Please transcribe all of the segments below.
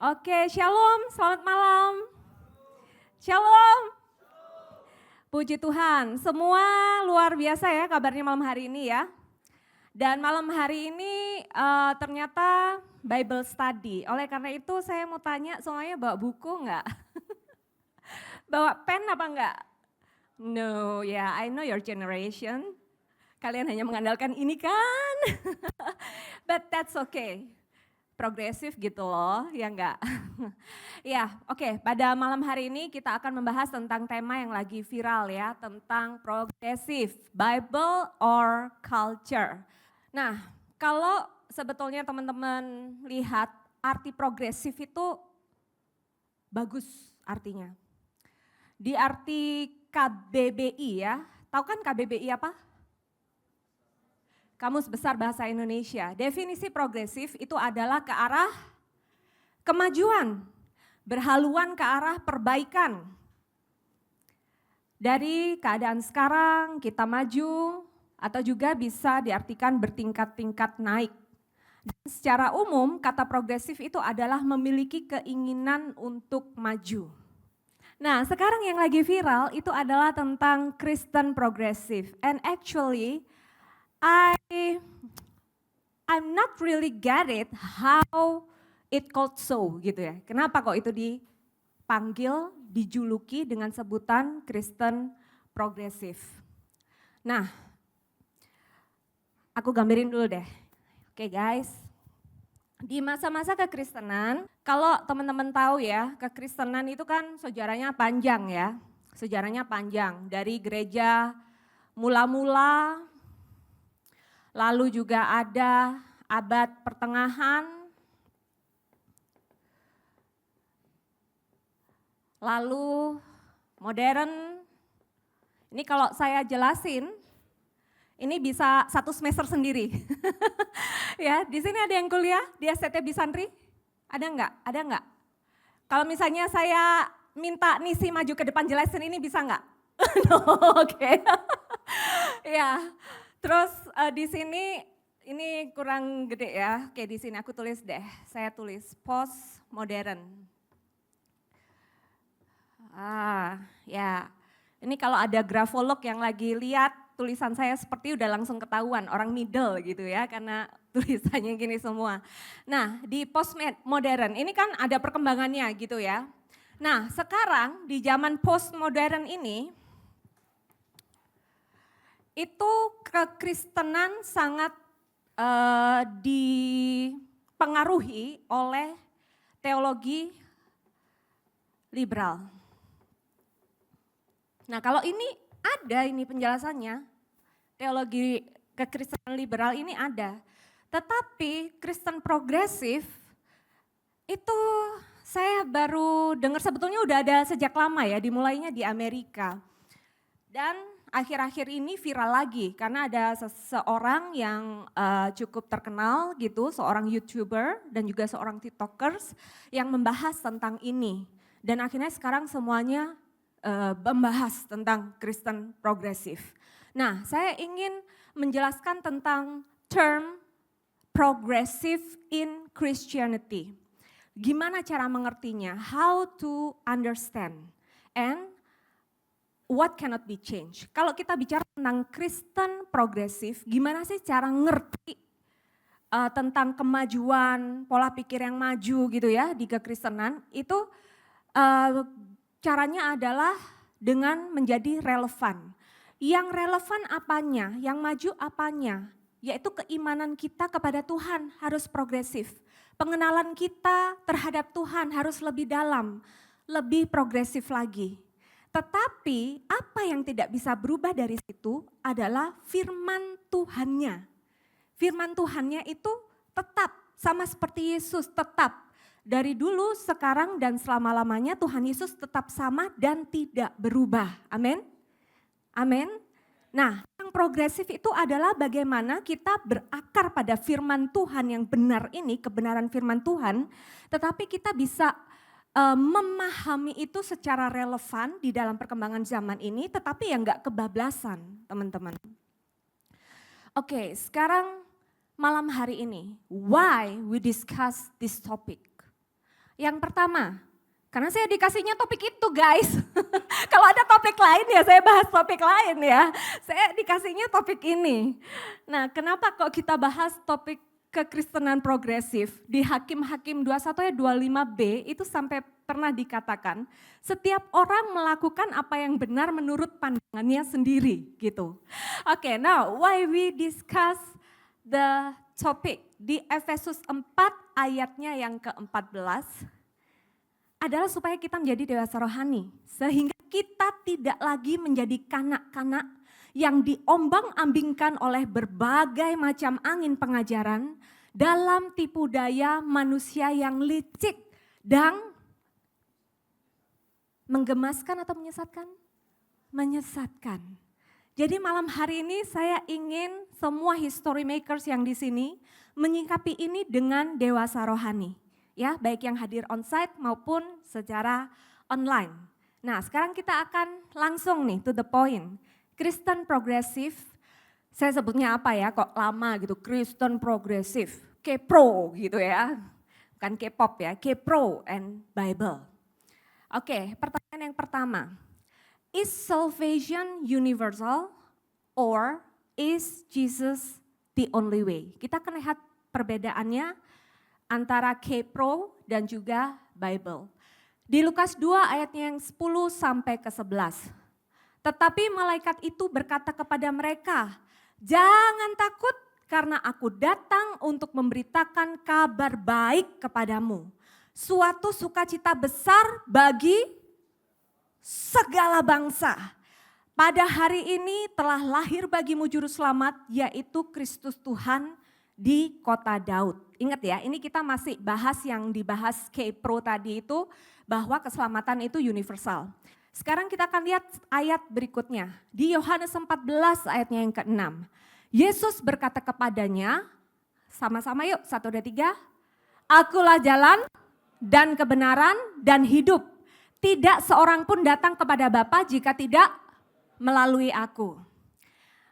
Oke, shalom, selamat malam. Shalom. Puji Tuhan, semua luar biasa ya kabarnya malam hari ini ya. Dan malam hari ini ternyata Bible study. Oleh karena itu saya mau tanya semuanya bawa buku enggak? Bawa pen apa enggak? No, yeah, I know your generation. Kalian hanya mengandalkan ini kan? But that's okay. Progresif gitu loh, ya enggak? Ya, oke. Pada malam hari ini kita akan membahas tentang tema yang lagi viral ya, tentang progresif, Bible or culture. Nah, kalau sebetulnya teman-teman lihat arti progresif itu bagus artinya. Di arti KBBI ya, tahu kan KBBI apa? Kamus Besar Bahasa Indonesia. Definisi progresif itu adalah ke arah kemajuan, berhaluan ke arah perbaikan. Dari keadaan sekarang kita maju atau juga bisa diartikan bertingkat-tingkat naik. Dan secara umum kata progresif itu adalah memiliki keinginan untuk maju. Nah, sekarang yang lagi viral itu adalah tentang Kristen progresif. And actually I'm not really get it how it called so gitu ya. Kenapa kok itu dipanggil, dijuluki dengan sebutan Kristen progresif. Nah, aku gambarin dulu deh. Oke guys, di masa-masa kekristenan, kalau teman-teman tahu ya, kekristenan itu kan sejarahnya panjang ya. Sejarahnya panjang, dari gereja mula-mula, lalu juga ada abad pertengahan, lalu modern. Ini kalau saya jelasin, ini bisa 1 semester sendiri. Ya, di sini ada yang kuliah di STT Bisandri? Ada enggak? Ada enggak? Kalau misalnya saya minta Nisi maju ke depan jelasin ini bisa enggak? No, oke. Ya, terus di sini ini kurang gede ya. Oke, di sini aku tulis deh. Saya tulis post modern. Ya. Ini kalau ada grafolog yang lagi lihat tulisan saya seperti udah langsung ketahuan orang middle gitu ya karena tulisannya gini semua. Nah, di post modern ini kan ada perkembangannya gitu ya. Nah, sekarang di zaman post modern ini itu kekristenan sangat dipengaruhi oleh teologi liberal. Nah, kalau ini ada ini penjelasannya, teologi kekristenan liberal ini ada. Tetapi Kristen progresif itu saya baru dengar sebetulnya udah ada sejak lama ya, dimulainya di Amerika. Dan akhir-akhir ini viral lagi karena ada seseorang yang cukup terkenal gitu, seorang YouTuber dan juga seorang TikTokers yang membahas tentang ini. Dan akhirnya sekarang semuanya membahas tentang Kristen progresif. Nah, saya ingin menjelaskan tentang term progressive in Christianity. Gimana cara mengertinya? How to understand and what cannot be changed. Kalau kita bicara tentang Kristen progresif, gimana sih cara ngerti tentang kemajuan, pola pikir yang maju gitu ya di kekristenan, itu caranya adalah dengan menjadi relevan. Yang relevan apanya, yang maju apanya, yaitu keimanan kita kepada Tuhan harus progresif. Pengenalan kita terhadap Tuhan harus lebih dalam, lebih progresif lagi. Tetapi apa yang tidak bisa berubah dari situ adalah firman Tuhannya. Firman Tuhannya itu tetap sama seperti Yesus, tetap. Dari dulu, sekarang, dan selama-lamanya Tuhan Yesus tetap sama dan tidak berubah. Amin. Amin. Nah, yang progresif itu adalah bagaimana kita berakar pada firman Tuhan yang benar ini, kebenaran firman Tuhan, tetapi kita bisa memahami itu secara relevan di dalam perkembangan zaman ini, tetapi yang enggak kebablasan, teman-teman. Oke, sekarang malam hari ini, why we discuss this topic? Yang pertama, karena saya dikasihnya topik itu guys. Kalau ada topik lain ya saya bahas topik lain ya. Saya dikasihnya topik ini. Nah kenapa kok kita bahas topik kekristenan progresif? Di Hakim-Hakim 21 ayat 25b itu sampai pernah dikatakan, setiap orang melakukan apa yang benar menurut pandangannya sendiri gitu. Oke, now why we discuss the topic di Efesus 4 ayatnya yang ke-14 adalah supaya kita menjadi dewasa rohani. Sehingga kita tidak lagi menjadi kanak-kanak yang diombang-ambingkan oleh berbagai macam angin pengajaran dalam tipu daya manusia yang licik dan menggemaskan atau menyesatkan? Menyesatkan. Jadi malam hari ini saya ingin semua history makers yang di sini menyikapi ini dengan dewasa rohani. Ya, baik yang hadir onsite maupun secara online. Nah, sekarang kita akan langsung nih to the point. Kristen progresif, saya sebutnya apa ya, kok lama gitu, Kristen progresif, K-Pro gitu ya. Bukan K-pop ya, K-Pro and Bible. Oke, pertanyaan yang pertama. Is salvation universal or is Jesus the only way? Kita akan lihat perbedaannya antara K-Pro dan juga Bible. Di Lukas 2 ayatnya yang 10 sampai ke 11. Tetapi malaikat itu berkata kepada mereka, jangan takut karena aku datang untuk memberitakan kabar baik kepadamu. Suatu sukacita besar bagi segala bangsa. Pada hari ini telah lahir bagimu juru selamat, yaitu Kristus Tuhan di kota Daud. Ingat ya, ini kita masih bahas yang dibahas K-Pro tadi itu, bahwa keselamatan itu universal. Sekarang kita akan lihat ayat berikutnya. Di Yohanes 14 ayatnya yang ke-6. Yesus berkata kepadanya, sama-sama yuk, 1, 2, 3. Akulah jalan dan kebenaran dan hidup. Tidak seorang pun datang kepada Bapa jika tidak melalui aku.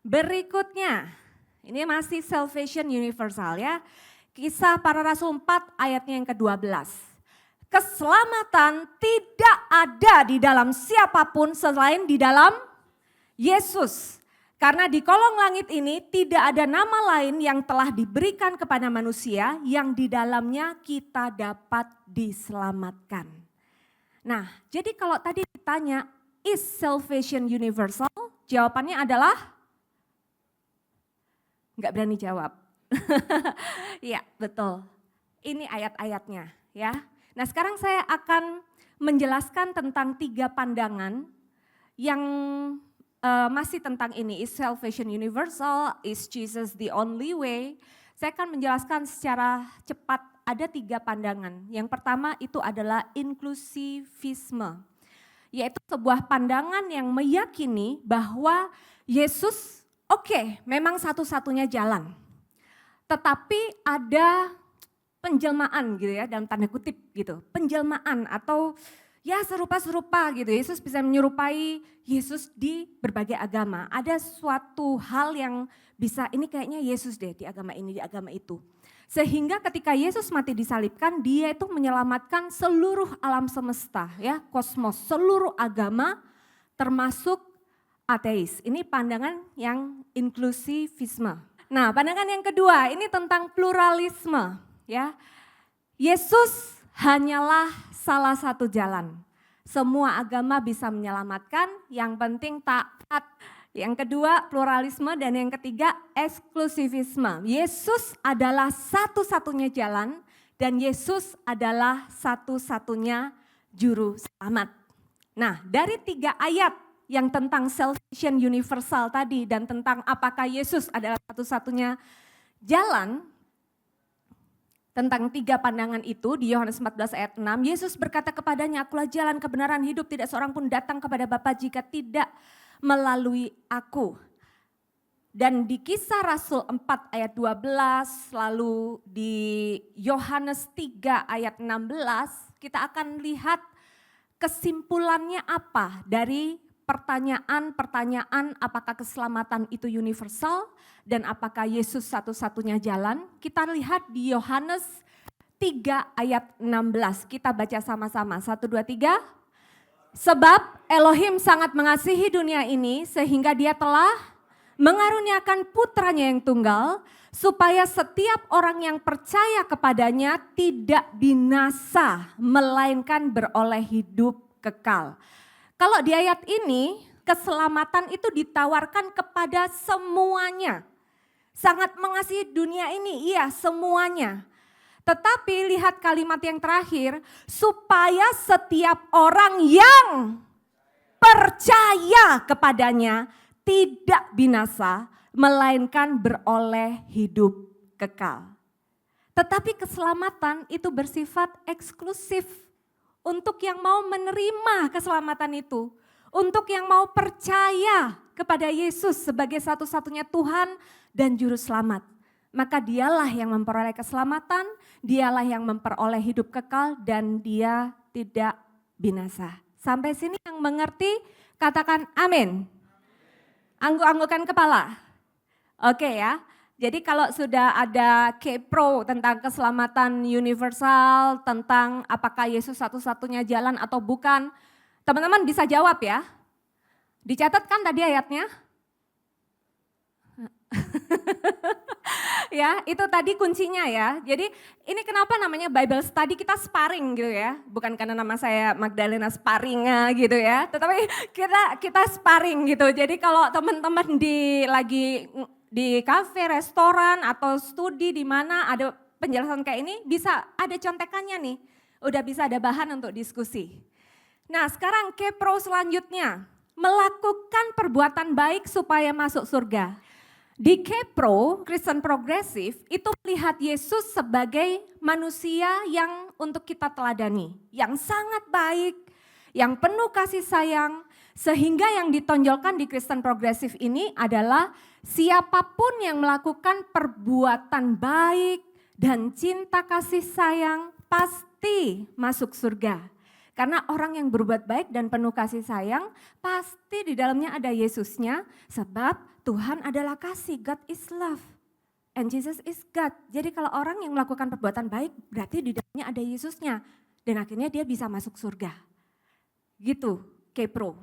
Berikutnya, ini masih salvation universal ya. Kisah para Rasul 4 ayatnya yang ke-12. Keselamatan tidak ada di dalam siapapun selain di dalam Yesus. Karena di kolong langit ini tidak ada nama lain yang telah diberikan kepada manusia yang di dalamnya kita dapat diselamatkan. Nah, jadi kalau tadi ditanya, is salvation universal? Jawabannya adalah, nggak berani jawab. Ya, betul. Ini ayat-ayatnya ya. Nah, sekarang saya akan menjelaskan tentang 3 pandangan yang masih tentang ini. Is salvation universal? Is Jesus the only way? Saya akan menjelaskan secara cepat. Ada 3 pandangan. Yang pertama itu adalah inklusivisme. Yaitu sebuah pandangan yang meyakini bahwa Yesus memang satu-satunya jalan. Tetapi ada penjelmaan gitu ya, dalam tanda kutip gitu. Penjelmaan atau ya serupa-serupa gitu. Yesus bisa menyerupai Yesus di berbagai agama. Ada suatu hal yang bisa, ini kayaknya Yesus deh di agama ini, di agama itu. Sehingga ketika Yesus mati disalibkan, dia itu menyelamatkan seluruh alam semesta, ya, kosmos, seluruh agama termasuk ateis. Ini pandangan yang inklusivisme. Nah, pandangan yang kedua ini tentang pluralisme, ya. Yesus hanyalah salah satu jalan. Semua agama bisa menyelamatkan, yang penting taat. Yang kedua pluralisme dan yang ketiga eksklusivisme. Yesus adalah satu-satunya jalan dan Yesus adalah satu-satunya juru selamat. Nah, dari 3 ayat yang tentang salvation universal tadi dan tentang apakah Yesus adalah satu-satunya jalan, tentang 3 pandangan itu di Yohanes 14 ayat 6, Yesus berkata kepadanya, akulah jalan kebenaran hidup, tidak seorang pun datang kepada Bapa jika tidak melalui aku. Dan di Kisah Rasul 4 ayat 12, lalu di Yohanes 3 ayat 16, kita akan lihat kesimpulannya apa dari pertanyaan-pertanyaan apakah keselamatan itu universal dan apakah Yesus satu-satunya jalan. Kita lihat di Yohanes 3 ayat 16. Kita baca sama-sama. 1, 2, 3. Sebab Elohim sangat mengasihi dunia ini sehingga dia telah mengaruniakan putranya yang tunggal supaya setiap orang yang percaya kepadanya tidak binasa melainkan beroleh hidup kekal. Kalau di ayat ini keselamatan itu ditawarkan kepada semuanya. Sangat mengasihi dunia ini, iya semuanya. Tetapi lihat kalimat yang terakhir, supaya setiap orang yang percaya kepadanya tidak binasa, melainkan beroleh hidup kekal. Tetapi keselamatan itu bersifat eksklusif untuk yang mau menerima keselamatan itu. Untuk yang mau percaya kepada Yesus sebagai satu-satunya Tuhan dan Juru Selamat. Maka dialah yang memperoleh keselamatan, dialah yang memperoleh hidup kekal dan dia tidak binasa. Sampai sini yang mengerti katakan amin. Angguk-anggukan kepala. Oke ya, jadi kalau sudah ada K-Pro tentang keselamatan universal, tentang apakah Yesus satu-satunya jalan atau bukan, teman-teman bisa jawab ya. Dicatat kan tadi ayatnya? Ya, itu tadi kuncinya ya. Jadi ini kenapa namanya Bible Study, kita sparring gitu ya. Bukan karena nama saya Magdalena Sparring gitu ya. Tetapi kita sparring gitu. Jadi kalau teman-teman lagi di kafe, restoran atau studi di mana ada penjelasan kayak ini, bisa ada contekannya nih. Udah bisa ada bahan untuk diskusi. Nah, sekarang K-Pro selanjutnya, melakukan perbuatan baik supaya masuk surga. Di K-Pro, Kristen Progresif, itu melihat Yesus sebagai manusia yang untuk kita teladani. Yang sangat baik, yang penuh kasih sayang. Sehingga yang ditonjolkan di Kristen Progresif ini adalah siapapun yang melakukan perbuatan baik dan cinta kasih sayang pasti masuk surga. Karena orang yang berbuat baik dan penuh kasih sayang pasti di dalamnya ada Yesusnya, sebab Tuhan adalah kasih, God is love, and Jesus is God. Jadi kalau orang yang melakukan perbuatan baik berarti di dalamnya ada Yesusnya, dan akhirnya dia bisa masuk surga. Gitu K-Pro.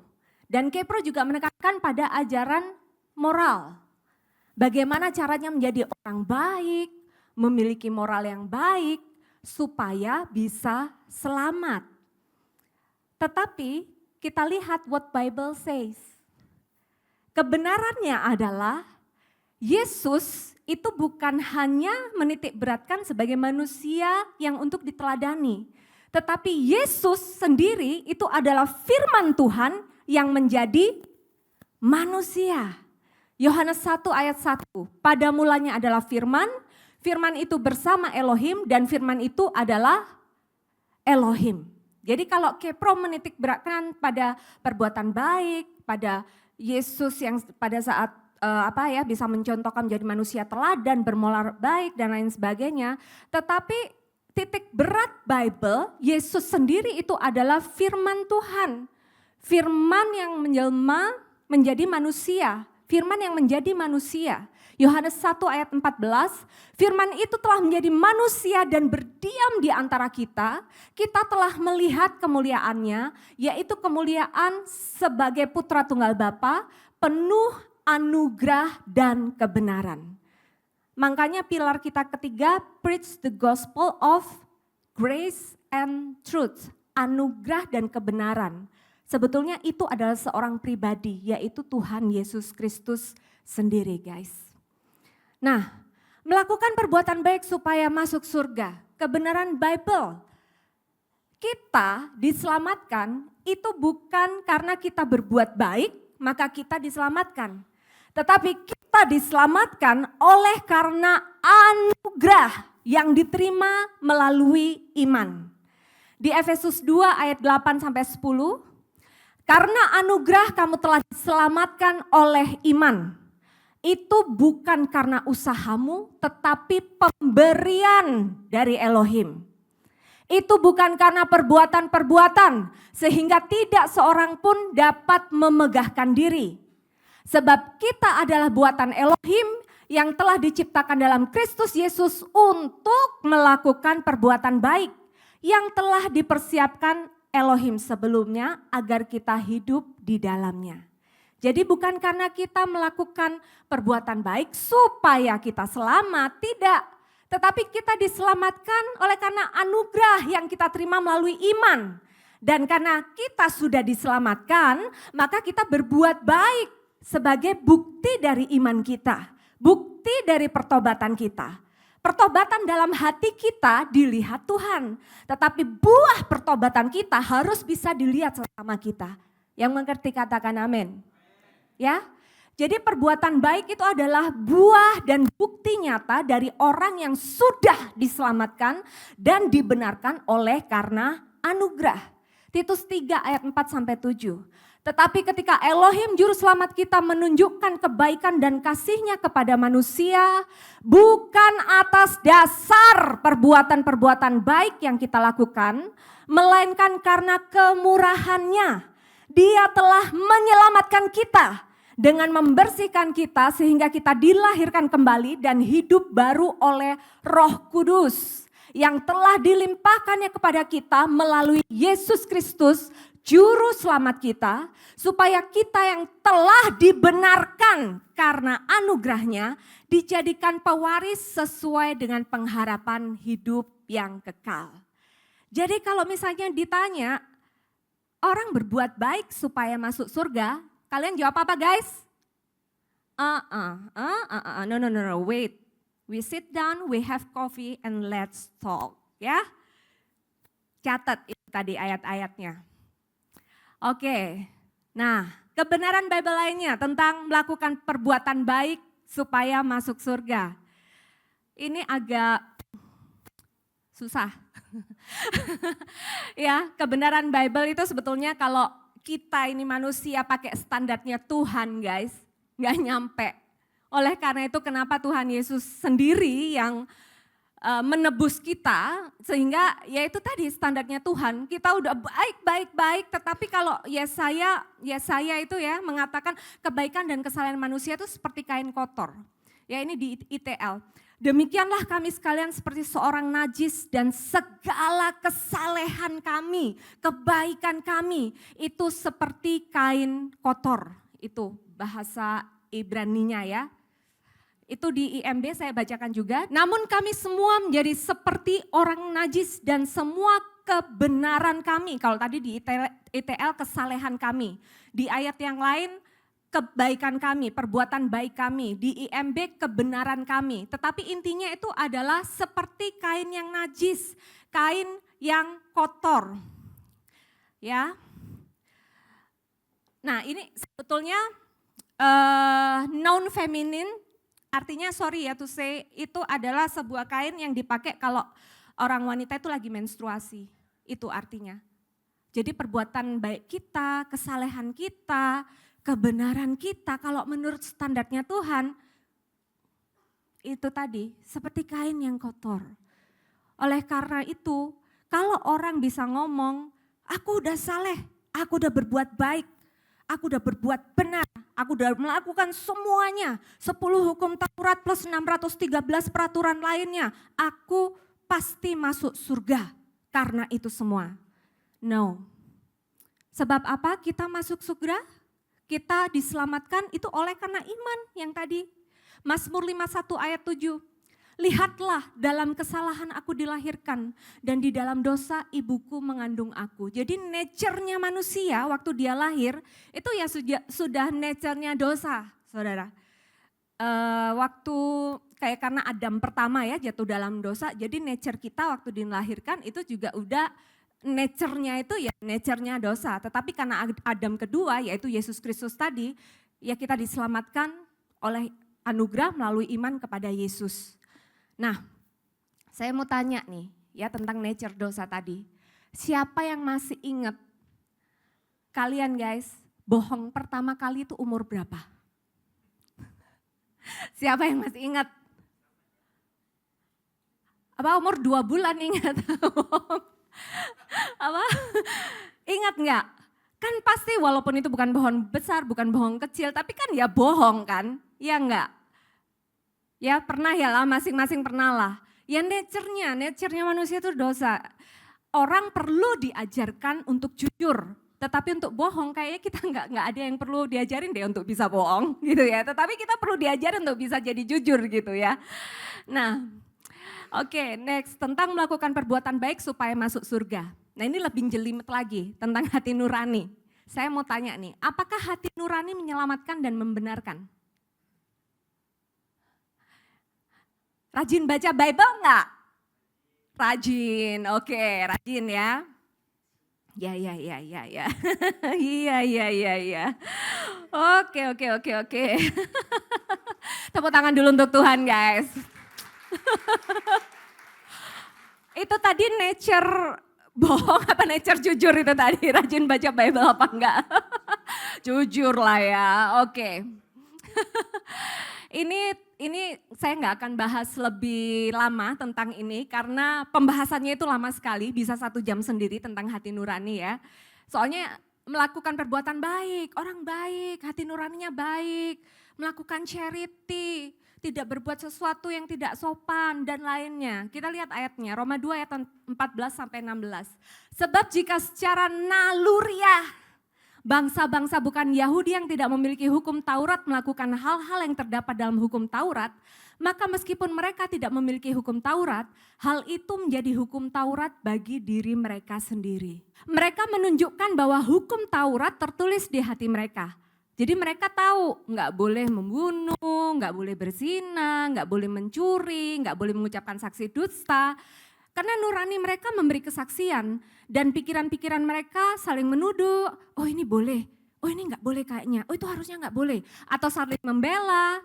Dan K-Pro juga menekankan pada ajaran moral. Bagaimana caranya menjadi orang baik, memiliki moral yang baik, supaya bisa selamat. Tetapi kita lihat what Bible says. Kebenarannya adalah Yesus itu bukan hanya menitik beratkan sebagai manusia yang untuk diteladani. Tetapi Yesus sendiri itu adalah firman Tuhan yang menjadi manusia. Yohanes 1 ayat 1, pada mulanya adalah firman, firman itu bersama Elohim dan firman itu adalah Elohim. Jadi kalau K-Pro menitik beratkan pada perbuatan baik, pada Yesus yang pada saat bisa mencontohkan menjadi manusia teladan, bermoral baik dan lain sebagainya. Tetapi titik berat Bible, Yesus sendiri itu adalah firman Tuhan. Firman yang menjelma menjadi manusia, firman yang menjadi manusia. Yohanes 1 ayat 14, firman itu telah menjadi manusia dan berdiam di antara kita. Kita telah melihat kemuliaannya, yaitu kemuliaan sebagai putra tunggal Bapa, penuh anugerah dan kebenaran. Makanya pilar kita ketiga, preach the gospel of grace and truth, anugerah dan kebenaran. Sebetulnya itu adalah seorang pribadi, yaitu Tuhan Yesus Kristus sendiri guys. Nah, melakukan perbuatan baik supaya masuk surga, kebenaran Bible. Kita diselamatkan itu bukan karena kita berbuat baik, maka kita diselamatkan. Tetapi kita diselamatkan oleh karena anugerah yang diterima melalui iman. Di Efesus 2 ayat 8-10, karena anugerah kamu telah diselamatkan oleh iman. Itu bukan karena usahamu, tetapi pemberian dari Elohim. Itu bukan karena perbuatan-perbuatan, sehingga tidak seorang pun dapat memegahkan diri. Sebab kita adalah buatan Elohim yang telah diciptakan dalam Kristus Yesus untuk melakukan perbuatan baik yang telah dipersiapkan Elohim sebelumnya agar kita hidup di dalamnya. Jadi bukan karena kita melakukan perbuatan baik supaya kita selamat, tidak. Tetapi kita diselamatkan oleh karena anugerah yang kita terima melalui iman. Dan karena kita sudah diselamatkan, maka kita berbuat baik sebagai bukti dari iman kita. Bukti dari pertobatan kita. Pertobatan dalam hati kita dilihat Tuhan. Tetapi buah pertobatan kita harus bisa dilihat sama kita. Yang mengerti katakan amin. Ya, jadi perbuatan baik itu adalah buah dan bukti nyata dari orang yang sudah diselamatkan dan dibenarkan oleh karena anugerah. Titus 3 ayat 4-7. Tetapi ketika Elohim juru selamat kita menunjukkan kebaikan dan kasih-Nya kepada manusia, bukan atas dasar perbuatan-perbuatan baik yang kita lakukan, melainkan karena kemurahan-Nya. Dia telah menyelamatkan kita dengan membersihkan kita sehingga kita dilahirkan kembali dan hidup baru oleh Roh Kudus yang telah dilimpahkannya kepada kita melalui Yesus Kristus, Juru Selamat kita, supaya kita yang telah dibenarkan karena anugerahnya dijadikan pewaris sesuai dengan pengharapan hidup yang kekal. Jadi kalau misalnya ditanya, orang berbuat baik supaya masuk surga, kalian jawab apa guys? No, wait. We sit down, we have coffee and let's talk. Ya, catat itu tadi ayat-ayatnya. Oke, nah kebenaran Bible lainnya tentang melakukan perbuatan baik supaya masuk surga. Ini agak susah. Ya, kebenaran Bible itu sebetulnya kalau kita ini manusia pakai standarnya Tuhan guys, nggak nyampe. Oleh karena itu kenapa Tuhan Yesus sendiri yang menebus kita, sehingga ya itu tadi standarnya Tuhan. Kita udah baik, tetapi kalau Yesaya itu ya mengatakan kebaikan dan kesalahan manusia itu seperti kain kotor. Ya ini di ITL. Demikianlah kami sekalian seperti seorang najis dan segala kesalehan kami, kebaikan kami itu seperti kain kotor. Itu bahasa Ibraninya ya. Itu di IMB saya bacakan juga. Namun kami semua menjadi seperti orang najis dan semua kebenaran kami. Kalau tadi di ITL kesalehan kami. Di ayat yang lain kebaikan kami, perbuatan baik kami. Di IMB kebenaran kami. Tetapi intinya itu adalah seperti kain yang najis, kain yang kotor. Ya. Nah ini sebetulnya noun feminin. Artinya sorry ya to say, itu adalah sebuah kain yang dipakai kalau orang wanita itu lagi menstruasi. Itu artinya. Jadi perbuatan baik kita, kesalehan kita, kebenaran kita kalau menurut standarnya Tuhan, itu tadi seperti kain yang kotor. Oleh karena itu, kalau orang bisa ngomong, aku udah saleh, aku udah berbuat baik, aku udah berbuat benar, aku udah melakukan semuanya, 10 hukum Taurat plus 613 peraturan lainnya, aku pasti masuk surga karena itu semua. No. Sebab apa kita masuk surga? Kita diselamatkan itu oleh karena iman yang tadi. Mazmur 51 ayat 7. Lihatlah dalam kesalahan aku dilahirkan dan di dalam dosa ibuku mengandung aku. Jadi nature-nya manusia waktu dia lahir itu ya sudah nature-nya dosa, saudara. Waktu kayak karena Adam pertama ya jatuh dalam dosa, jadi nature kita waktu dilahirkan itu juga udah nature-nya itu ya nature-nya dosa. Tetapi karena Adam kedua yaitu Yesus Kristus tadi, ya kita diselamatkan oleh anugerah melalui iman kepada Yesus. Nah, saya mau tanya nih ya tentang nature dosa tadi. Siapa yang masih ingat kalian guys, bohong pertama kali itu umur berapa? Siapa yang masih ingat? Apa umur 2 bulan ingat? Apa? Ingat enggak? Kan pasti walaupun itu bukan bohong besar, bukan bohong kecil, tapi kan ya bohong kan? Ya enggak? Ya pernah ya lah, masing-masing pernah lah. Ya nature-nya manusia itu dosa. Orang perlu diajarkan untuk jujur, tetapi untuk bohong kayaknya kita nggak ada yang perlu diajarin deh untuk bisa bohong gitu ya. Tetapi kita perlu diajarin untuk bisa jadi jujur gitu ya. Nah, oke, next tentang melakukan perbuatan baik supaya masuk surga. Nah ini lebih jelimet lagi tentang hati nurani. Saya mau tanya nih, apakah hati nurani menyelamatkan dan membenarkan? Rajin baca Bible enggak? Rajin, oke, rajin ya. Ya. Iya. Oke. Tepuk tangan dulu untuk Tuhan guys. Itu tadi nature bohong apa nature jujur itu tadi? Rajin baca Bible apa enggak? Jujur lah ya, oke. Ini saya nggak akan bahas lebih lama tentang ini karena pembahasannya itu lama sekali, bisa 1 jam sendiri tentang hati nurani ya. Soalnya melakukan perbuatan baik, orang baik, hati nuraninya baik, melakukan charity, tidak berbuat sesuatu yang tidak sopan dan lainnya. Kita lihat ayatnya, Roma 2 ayat 14 sampai 16. Sebab jika secara naluriah bangsa-bangsa bukan Yahudi yang tidak memiliki hukum Taurat melakukan hal-hal yang terdapat dalam hukum Taurat, maka meskipun mereka tidak memiliki hukum Taurat, hal itu menjadi hukum Taurat bagi diri mereka sendiri. Mereka menunjukkan bahwa hukum Taurat tertulis di hati mereka. Jadi mereka tahu nggak boleh membunuh, nggak boleh berzina, nggak boleh mencuri, nggak boleh mengucapkan saksi dusta. Karena nurani mereka memberi kesaksian dan pikiran-pikiran mereka saling menuduh, oh ini boleh, oh ini nggak boleh kayaknya, oh itu harusnya nggak boleh. Atau saling membela,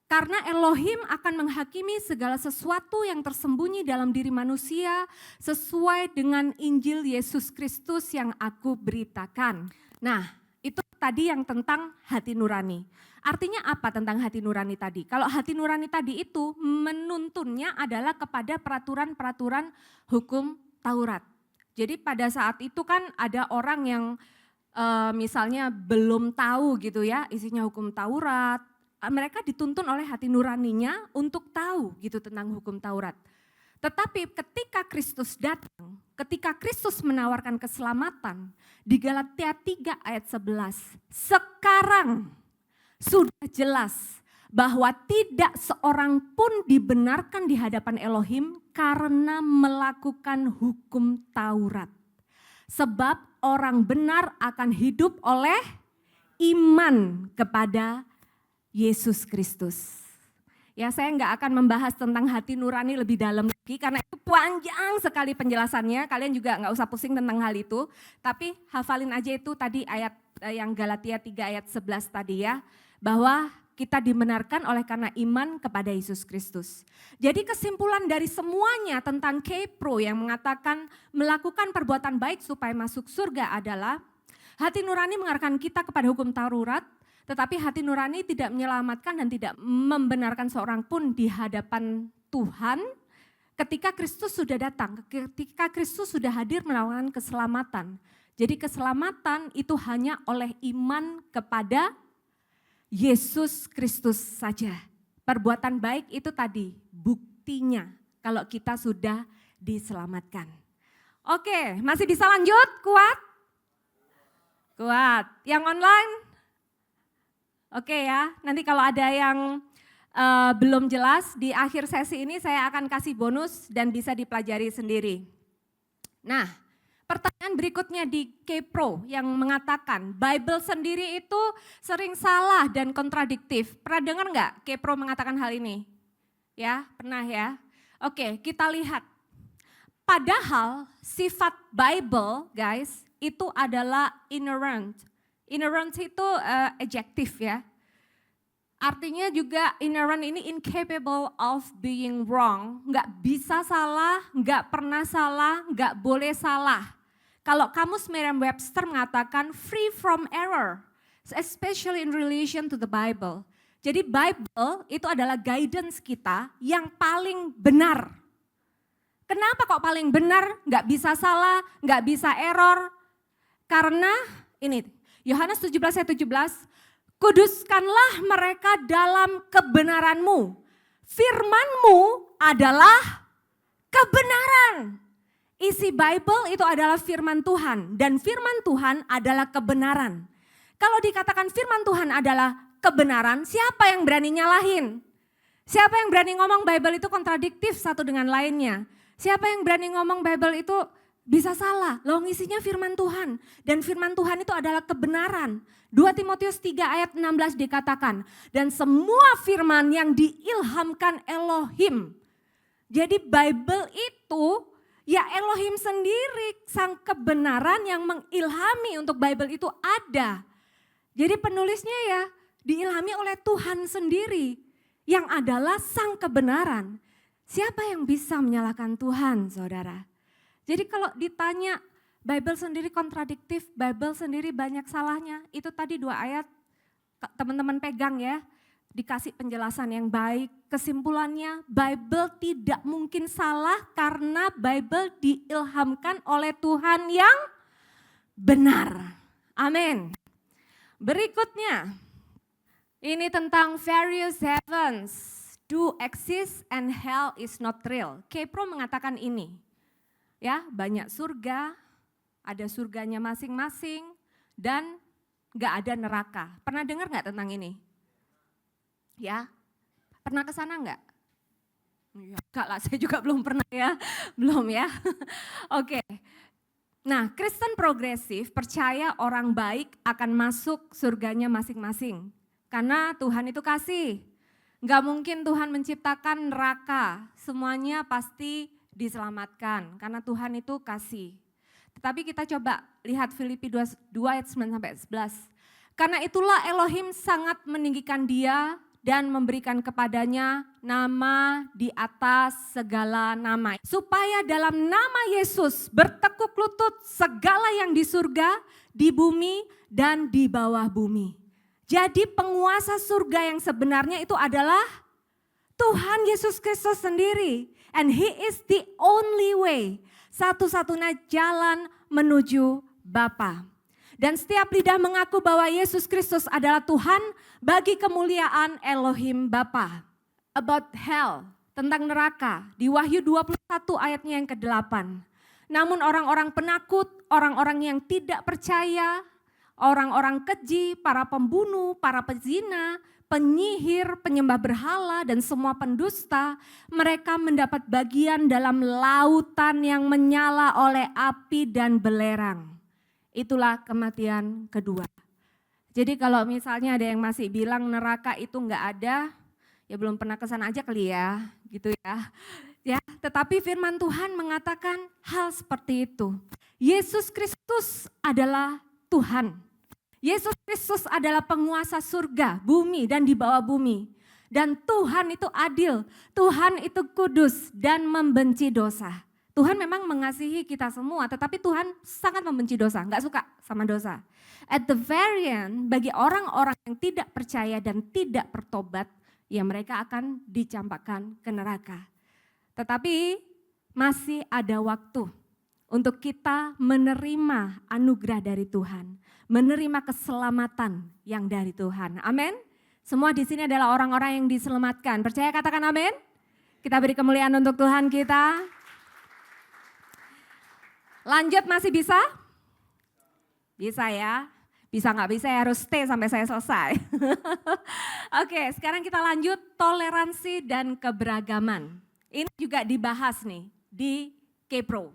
karena Elohim akan menghakimi segala sesuatu yang tersembunyi dalam diri manusia sesuai dengan Injil Yesus Kristus yang aku beritakan. Nah itu tadi yang tentang hati nurani. Artinya apa tentang hati nurani tadi? Kalau hati nurani tadi itu menuntunnya adalah kepada peraturan-peraturan hukum Taurat. Jadi pada saat itu kan ada orang yang misalnya belum tahu gitu ya isinya hukum Taurat. Mereka dituntun oleh hati nuraninya untuk tahu gitu tentang hukum Taurat. Tetapi ketika Kristus datang, ketika Kristus menawarkan keselamatan di Galatia 3 ayat 11, sekarang sudah jelas bahwa tidak seorang pun dibenarkan di hadapan Elohim karena melakukan hukum Taurat. Sebab orang benar akan hidup oleh iman kepada Yesus Kristus. Ya saya nggak akan membahas tentang hati nurani lebih dalam lagi karena itu panjang sekali penjelasannya. Kalian juga nggak usah pusing tentang hal itu. Tapi hafalin aja itu tadi ayat yang Galatia 3 ayat 11 tadi ya. Bahwa kita dibenarkan oleh karena iman kepada Yesus Kristus. Jadi kesimpulan dari semuanya tentang K-Pro yang mengatakan melakukan perbuatan baik supaya masuk surga adalah hati nurani mengarahkan kita kepada hukum Taurat, tetapi hati nurani tidak menyelamatkan dan tidak membenarkan seorang pun di hadapan Tuhan ketika Kristus sudah datang, ketika Kristus sudah hadir melakukan keselamatan. Jadi keselamatan itu hanya oleh iman kepada Yesus Kristus saja. Perbuatan baik itu tadi buktinya kalau kita sudah diselamatkan. Oke, masih bisa lanjut? Kuat? Kuat. Yang online? Oke ya, nanti kalau ada yang belum jelas di akhir sesi ini saya akan kasih bonus dan bisa dipelajari sendiri. Nah, pertanyaan berikutnya di K-Pro yang mengatakan Bible sendiri itu sering salah dan kontradiktif. Pernah dengar nggak K-Pro mengatakan hal ini? Ya, pernah ya. Oke, kita lihat. Padahal sifat Bible guys itu adalah inerrant. Inerrant itu adjektif ya. Artinya juga inerrant ini incapable of being wrong. Nggak bisa salah, nggak pernah salah, nggak boleh salah. Kalau kamus Merriam-Webster mengatakan free from error, especially in relation to the Bible. Jadi Bible itu adalah guidance kita yang paling benar. Kenapa kok paling benar? Nggak bisa salah, nggak bisa error. Karena ini Yohanes 17 ayat 17, kuduskanlah mereka dalam kebenaranmu. firman-Mu adalah kebenaran. Isi Bible itu adalah firman Tuhan dan firman Tuhan adalah kebenaran. Kalau dikatakan firman Tuhan adalah kebenaran, siapa yang berani nyalahin? Siapa yang berani ngomong Bible itu kontradiktif satu dengan lainnya? Siapa yang berani ngomong Bible itu bisa salah? Loh, isinya firman Tuhan dan firman Tuhan itu adalah kebenaran. 2 Timotius 3 ayat 16 dikatakan, dan semua firman yang diilhamkan Elohim. Jadi Bible itu ya Elohim sendiri, sang kebenaran yang mengilhami untuk Bible itu ada. Jadi penulisnya ya diilhami oleh Tuhan sendiri yang adalah sang kebenaran. Siapa yang bisa menyalahkan Tuhan, saudara? Jadi kalau ditanya Bible sendiri kontradiktif, Bible sendiri banyak salahnya, itu tadi 2 ayat teman-teman pegang ya. Dikasih penjelasan yang baik, kesimpulannya Bible tidak mungkin salah karena Bible diilhamkan oleh Tuhan yang benar. Amin. Berikutnya, ini tentang various heavens do exist and hell is not real. Kepro mengatakan ini, ya banyak surga, ada surganya masing-masing dan gak ada neraka. Pernah dengar gak tentang ini? Ya, pernah ke sana enggak? Ya, enggak lah, saya juga belum pernah ya. Belum ya. Oke. Nah, Kristen progresif percaya orang baik akan masuk surganya masing-masing. Karena Tuhan itu kasih. Enggak mungkin Tuhan menciptakan neraka. Semuanya pasti diselamatkan karena Tuhan itu kasih. Tetapi kita coba lihat Filipi 2 ayat 9-11. Karena itulah Elohim sangat meninggikan dia dan memberikan kepadanya nama di atas segala nama. Supaya dalam nama Yesus bertekuk lutut segala yang di surga, di bumi, dan di bawah bumi. Jadi penguasa surga yang sebenarnya itu adalah Tuhan Yesus Kristus sendiri. And He is the only way, satu-satunya jalan menuju Bapa. Dan setiap lidah mengaku bahwa Yesus Kristus adalah Tuhan bagi kemuliaan Elohim Bapa. About hell, tentang neraka, di Wahyu 21 ayatnya yang ke-8. Namun orang-orang penakut, orang-orang yang tidak percaya, orang-orang keji, para pembunuh, para pezina, penyihir, penyembah berhala, dan semua pendusta, mereka mendapat bagian dalam lautan yang menyala oleh api dan belerang. Itulah kematian kedua. Jadi kalau misalnya ada yang masih bilang neraka itu enggak ada, ya belum pernah kesana aja kali ya, gitu ya. Ya, tetapi firman Tuhan mengatakan hal seperti itu. Yesus Kristus adalah Tuhan. Yesus Kristus adalah penguasa surga, bumi dan di bawah bumi. Dan Tuhan itu adil, Tuhan itu kudus dan membenci dosa. Tuhan memang mengasihi kita semua, tetapi Tuhan sangat membenci dosa, enggak suka sama dosa. At the very end, bagi orang-orang yang tidak percaya dan tidak bertobat, ya mereka akan dicampakkan ke neraka. Tetapi masih ada waktu untuk kita menerima anugerah dari Tuhan, menerima keselamatan yang dari Tuhan. Amin. Semua di sini adalah orang-orang yang diselamatkan. Percaya, katakan amin. Kita beri kemuliaan untuk Tuhan kita. Lanjut, masih bisa? Bisa ya. Bisa nggak bisa ya, harus stay sampai saya selesai. Oke, sekarang kita lanjut toleransi dan keberagaman. Ini juga dibahas nih di Kepro.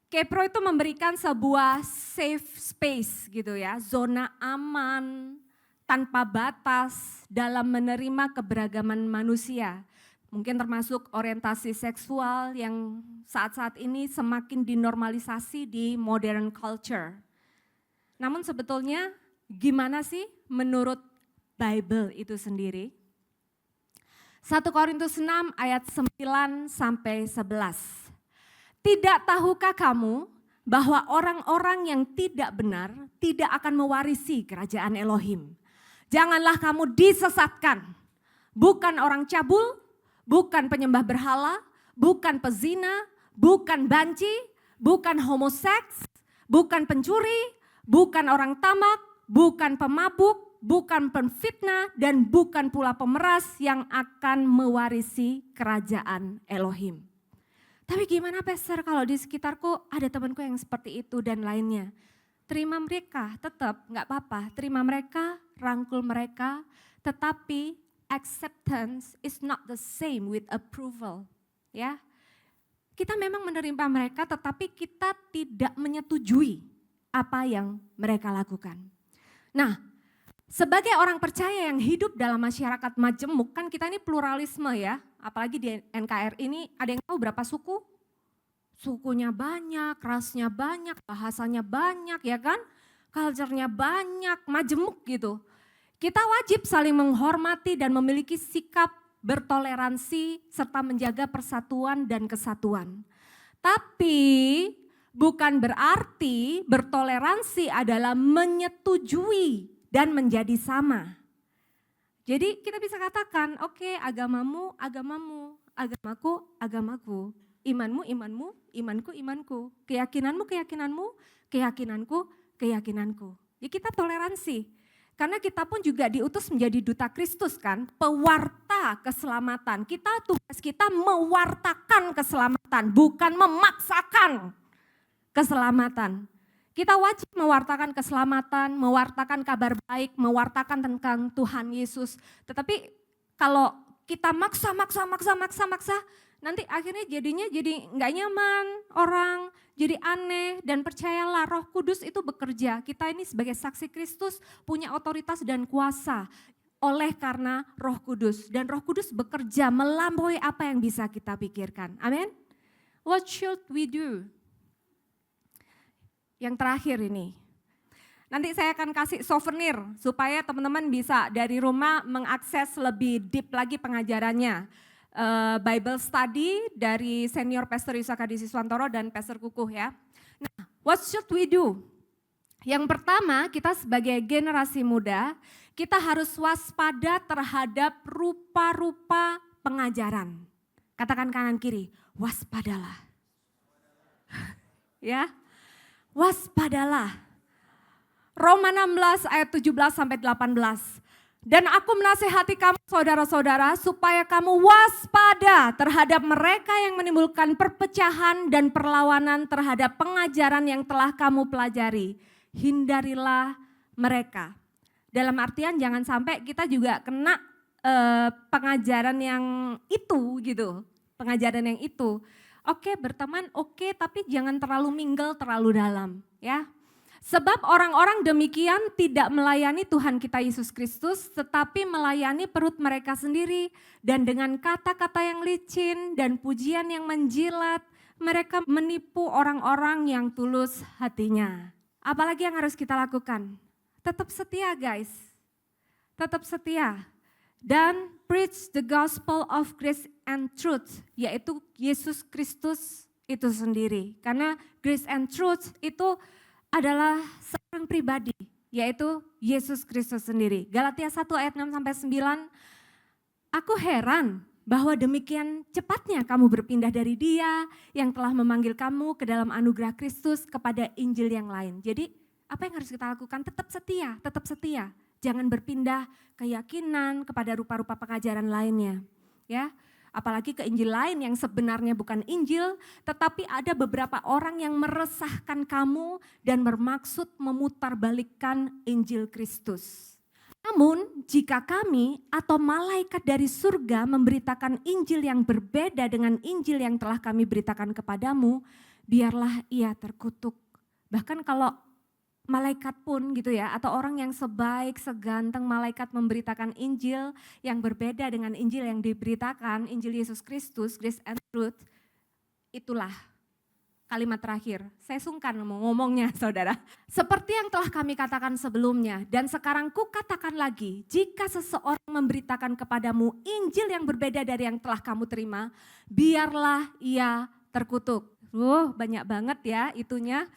Kepro itu memberikan sebuah safe space gitu ya, zona aman tanpa batas dalam menerima keberagaman manusia. Mungkin termasuk orientasi seksual yang saat-saat ini semakin dinormalisasi di modern culture. Namun sebetulnya gimana sih menurut Bible itu sendiri? 1 Korintus 6 ayat 9-11. Tidak tahukah kamu bahwa orang-orang yang tidak benar tidak akan mewarisi kerajaan Elohim? Janganlah kamu disesatkan. Bukan orang cabul, bukan penyembah berhala, bukan pezina, bukan banci, bukan homoseks, bukan pencuri, bukan orang tamak, bukan pemabuk, bukan penfitnah, dan bukan pula pemeras yang akan mewarisi kerajaan Elohim. Tapi gimana Pastor kalau di sekitarku ada temanku yang seperti itu dan lainnya. Terima mereka, tetap nggak apa-apa. Terima mereka, rangkul mereka, tetapi acceptance is not the same with approval. Ya, kita memang menerima mereka, tetapi kita tidak menyetujui apa yang mereka lakukan. Nah, sebagai orang percaya yang hidup dalam masyarakat majemuk, kan kita ini pluralisme ya, apalagi di NKR ini ada yang tahu berapa suku? Sukunya banyak, rasnya banyak, bahasanya banyak ya kan, culture-nya banyak, majemuk gitu. Kita wajib saling menghormati dan memiliki sikap bertoleransi serta menjaga persatuan dan kesatuan. Tapi bukan berarti bertoleransi adalah menyetujui dan menjadi sama. Jadi kita bisa katakan, oke, agamamu, agamamu, agamaku, agamaku, imanmu, imanmu, imanku, imanku, keyakinanmu, keyakinanmu, keyakinanku, keyakinanku. Ya kita toleransi, karena kita pun juga diutus menjadi duta Kristus kan, pewarta keselamatan. Tugas kita mewartakan keselamatan, bukan memaksakan keselamatan. Kita wajib mewartakan keselamatan, mewartakan kabar baik, mewartakan tentang Tuhan Yesus. Tetapi kalau kita maksa, nanti akhirnya jadinya jadi nggak nyaman orang, jadi aneh, dan percayalah Roh Kudus itu bekerja. Kita ini sebagai saksi Kristus punya otoritas dan kuasa oleh karena Roh Kudus. Dan Roh Kudus bekerja melampaui apa yang bisa kita pikirkan. Amin. What should we do? Yang terakhir ini, nanti saya akan kasih souvenir supaya teman-teman bisa dari rumah mengakses lebih deep lagi pengajarannya. Bible study dari senior Pastor Yusuf Hadi Siswantoro dan Pastor Kukuh ya. Nah, what should we do? Yang pertama, kita sebagai generasi muda, kita harus waspada terhadap rupa-rupa pengajaran. Katakan kanan kiri, waspadalah. Ya. Waspadalah. Roma 16 ayat 17 sampai 18. Dan aku menasihati kamu saudara-saudara supaya kamu waspada terhadap mereka yang menimbulkan perpecahan dan perlawanan terhadap pengajaran yang telah kamu pelajari. Hindarilah mereka. Dalam artian jangan sampai kita juga kena pengajaran yang itu gitu. Pengajaran yang itu. Oke, berteman, oke, tapi jangan terlalu mingle, terlalu dalam, ya. Sebab orang-orang demikian tidak melayani Tuhan kita Yesus Kristus, tetapi melayani perut mereka sendiri. Dan dengan kata-kata yang licin dan pujian yang menjilat, mereka menipu orang-orang yang tulus hatinya. Apalagi yang harus kita lakukan? Tetap setia guys, tetap setia. Dan preach the gospel of grace and truth, yaitu Yesus Kristus itu sendiri. Karena grace and truth itu adalah seorang pribadi, yaitu Yesus Kristus sendiri. Galatia 1 ayat 6 sampai 9. Aku heran bahwa demikian cepatnya kamu berpindah dari Dia yang telah memanggil kamu ke dalam anugerah Kristus kepada Injil yang lain. Jadi apa yang harus kita lakukan? Tetap setia, tetap setia. Jangan berpindah keyakinan kepada rupa-rupa pengajaran lainnya. Ya, apalagi ke Injil lain yang sebenarnya bukan Injil, tetapi ada beberapa orang yang meresahkan kamu dan bermaksud memutarbalikkan Injil Kristus. Namun jika kami atau malaikat dari surga memberitakan Injil yang berbeda dengan Injil yang telah kami beritakan kepadamu, biarlah ia terkutuk. Bahkan kalau malaikat pun gitu ya, atau orang yang sebaik, seganteng malaikat memberitakan Injil yang berbeda dengan Injil yang diberitakan, Injil Yesus Kristus, grace and truth, itulah kalimat terakhir. Saya sungkan mau ngomongnya saudara. Seperti yang telah kami katakan sebelumnya, dan sekarang ku katakan lagi, jika seseorang memberitakan kepadamu Injil yang berbeda dari yang telah kamu terima, biarlah ia terkutuk. Banyak banget ya itunya.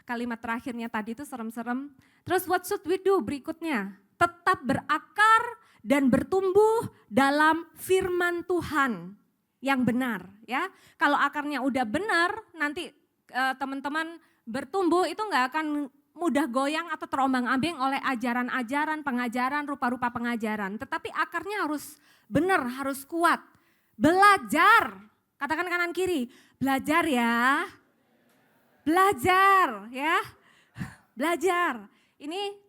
Kalimat terakhirnya tadi itu serem-serem. Terus what should we do berikutnya? Tetap berakar dan bertumbuh dalam firman Tuhan yang benar. Ya, kalau akarnya udah benar, nanti teman-teman bertumbuh itu nggak akan mudah goyang atau terombang-ambing oleh ajaran-ajaran, pengajaran, rupa-rupa pengajaran. Tetapi akarnya harus benar, harus kuat. Belajar, katakan kanan kiri, belajar ya. Belajar ya, belajar. Ini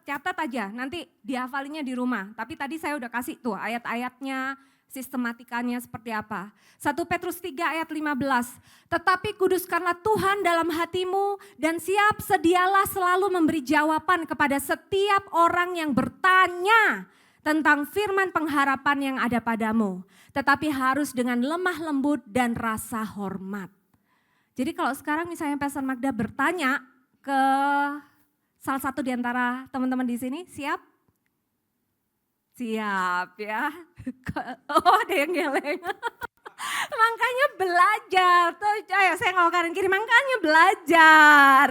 catat aja, nanti dihafalinya di rumah. Tapi tadi saya udah kasih tuh ayat-ayatnya, sistematikanya seperti apa. 1 Petrus 3 ayat 15. Tetapi kuduskanlah Tuhan dalam hatimu dan siap sedialah selalu memberi jawaban kepada setiap orang yang bertanya tentang firman pengharapan yang ada padamu. Tetapi harus dengan lemah lembut dan rasa hormat. Jadi kalau sekarang misalnya Pastor Magda bertanya ke salah satu di antara teman-teman di sini, siap? Siap ya. Oh ada yang geleng. Makanya belajar. Tuh, ayo saya ngomong kanan kiri, makanya belajar.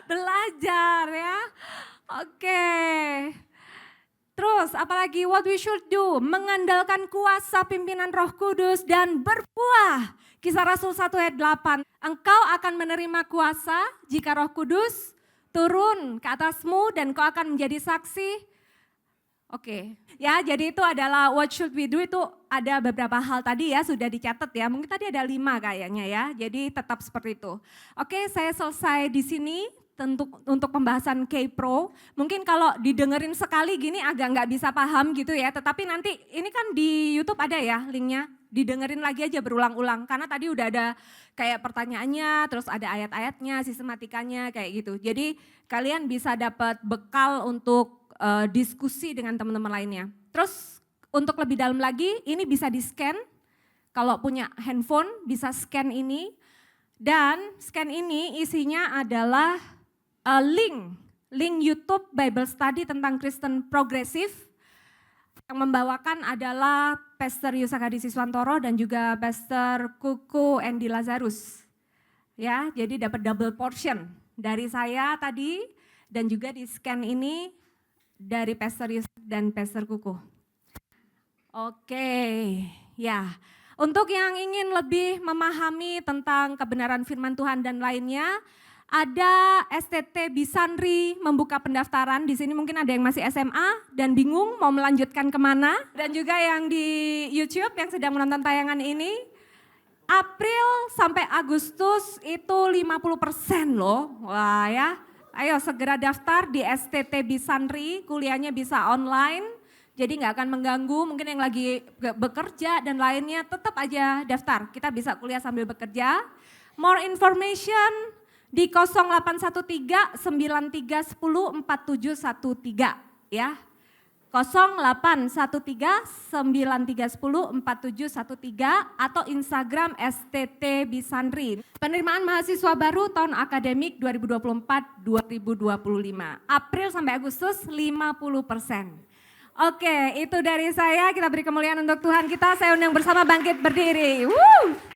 Belajar ya. Oke. Terus apalagi what we should do? Mengandalkan kuasa pimpinan Roh Kudus dan berbuah. Kisah Rasul 1 ayat 8. Engkau akan menerima kuasa jika Roh Kudus turun ke atasmu dan kau akan menjadi saksi. Oke, ya jadi itu adalah what should we do, itu ada beberapa hal tadi ya sudah dicatat ya, mungkin tadi ada 5 kayaknya ya, jadi tetap seperti itu. Oke, saya selesai di sini untuk pembahasan K-Pro. Mungkin kalau didengerin sekali gini agak nggak bisa paham gitu ya, tetapi nanti ini kan di YouTube ada ya linknya, didengerin lagi aja berulang-ulang karena tadi udah ada kayak pertanyaannya, terus ada ayat-ayatnya, sistematikanya kayak gitu. Jadi kalian bisa dapat bekal untuk diskusi dengan teman-teman lainnya. Terus untuk lebih dalam lagi ini bisa di-scan, kalau punya handphone bisa scan ini dan scan ini isinya adalah link YouTube Bible Study tentang Kristen Progresif yang membawakan adalah Pastor Yusakadi Siswantoro dan juga Pastor Kuku Andy Lazarus. Ya, jadi dapat double portion dari saya tadi dan juga di-scan ini dari Pastor Yusuf dan Pastor Kuku. Oke, ya. Untuk yang ingin lebih memahami tentang kebenaran firman Tuhan dan lainnya, ada STT Bisanri membuka pendaftaran. Di sini mungkin ada yang masih SMA dan bingung mau melanjutkan kemana. Dan juga yang di YouTube yang sedang menonton tayangan ini, April sampai Agustus itu 50% loh. Wah ya. Ayo segera daftar di STT Bisanri, kuliahnya bisa online, jadi nggak akan mengganggu, mungkin yang lagi bekerja dan lainnya tetap aja daftar, kita bisa kuliah sambil bekerja. More information di 0813 9310 4713 ya. 0813 9310 4713 atau Instagram STT Bisanri. Penerimaan mahasiswa baru tahun akademik 2024-2025. April sampai Agustus 50%. Oke, itu dari saya. Kita beri kemuliaan untuk Tuhan kita. Saya undang bersama bangkit berdiri. Woo!